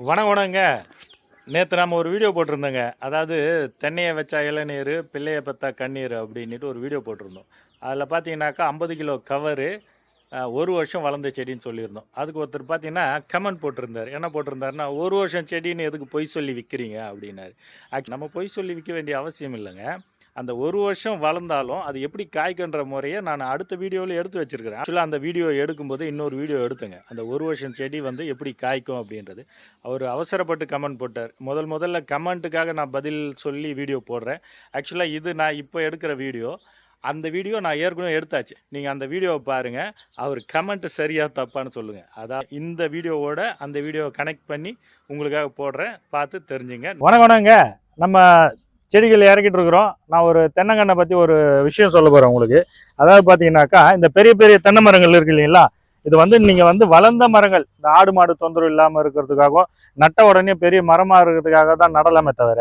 வணக்கங்க. நேற்று நம்ம ஒரு வீடியோ போட்டிருந்தோங்க. அதாவது தென்னையை வச்சா இளநீர், பிள்ளையை பெற்றா கண்ணீர் அப்படின்ட்டு ஒரு வீடியோ போட்டிருந்தோம். அதில் பார்த்தீங்கன்னாக்கா 50 கிலோ கவரு, 1 வருஷம் வளர்ந்த செடின்னு சொல்லியிருந்தோம். அதுக்கு ஒருத்தர் பார்த்தீங்கன்னா கமெண்ட் போட்டிருந்தார். என்ன போட்டிருந்தாருன்னா, 1 வருஷம் செடின்னு எதுக்கு பொய் சொல்லி விற்கிறீங்க அப்படின்னாரு. நம்ம பொய் சொல்லி விற்க வேண்டிய அவசியம் இல்லைங்க. அந்த 1 வருஷம் வளர்ந்தாலும் அது எப்படி காய்க்குன்ற முறையை நான் அடுத்த வீடியோவில் எடுத்து வச்சிருக்கிறேன். ஆக்சுவலாக அந்த வீடியோ எடுக்கும்போது இன்னொரு வீடியோ எடுத்துங்க. அந்த 1 வருஷம் செடி வந்து எப்படி காய்க்கும் அப்படின்றது. அவர் அவசரப்பட்டு கமெண்ட் போட்டார். முதல்ல கமெண்ட்டுக்காக நான் பதில் சொல்லி வீடியோ போடுறேன். ஆக்சுவலாக இது நான் இப்போ எடுக்கிற வீடியோ. அந்த வீடியோ நான் ஏற்கனவே எடுத்தாச்சு. நீங்கள் அந்த வீடியோவை பாருங்கள். அவர் கமெண்ட் சரியா தப்பான்னு சொல்லுங்கள். அதான் இந்த வீடியோவோட அந்த வீடியோவை கனெக்ட் பண்ணி உங்களுக்காக போடுறேன். பார்த்து தெரிஞ்சுங்க. வணக்கங்க. நம்ம செடிகள் இறக்கிட்டு இருக்கிறோம். நான் ஒரு தென்னங்கண்ணை பற்றி ஒரு விஷயம் சொல்ல போகிறேன் உங்களுக்கு. அதாவது பார்த்தீங்கன்னாக்கா, இந்த பெரிய பெரிய தென்னை மரங்கள் இருக்கு இல்லைங்களா, இது வந்து நீங்கள் வந்து வளர்ந்த மரங்கள், இந்த ஆடு மாடு தொந்தரவு இல்லாமல் இருக்கிறதுக்காகவும் நட்ட உடனே பெரிய மரமாக இருக்கிறதுக்காக தான் நடலாமே தவிர,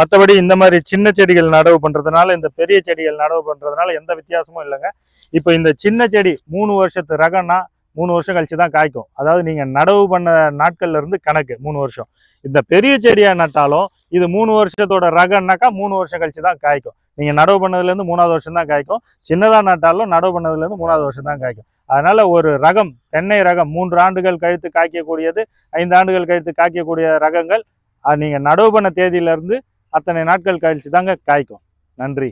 மற்றபடி இந்த மாதிரி சின்ன செடிகள் நடவு பண்ணுறதுனால, இந்த பெரிய செடிகள் நடவு பண்ணுறதுனால எந்த வித்தியாசமும் இல்லைங்க. இப்போ இந்த சின்ன செடி 3 வருஷத்து ரகம்னா 3 வருஷம் கழிச்சு தான் காய்க்கும். அதாவது நீங்கள் நடவு பண்ண நாட்கள்ல இருந்து கணக்கு 3 வருஷம். இந்த பெரிய செடியாக நட்டாலும் இது 3 வருஷத்தோட ரகம்னாக்கா 3 வருஷம் கழிச்சு தான் காய்க்கும். நீங்கள் நடவு பண்ணதுலேருந்து 3வது வருஷம் தான் காய்க்கும். சின்னதாக நட்டாலும் நடவு பண்ணதுலேருந்து 3வது வருஷம் தான் காய்க்கும். அதனால ஒரு ரகம், தென்னை ரகம் 3 ஆண்டுகள் கழித்து காய்க்கக்கூடியது, 5 ஆண்டுகள் கழித்து காய்க்கக்கூடிய ரகங்கள், அது நீங்கள் நடவு பண்ண தேதியிலேருந்து அத்தனை நாட்கள் கழிச்சு தாங்க காய்க்கும். நன்றி.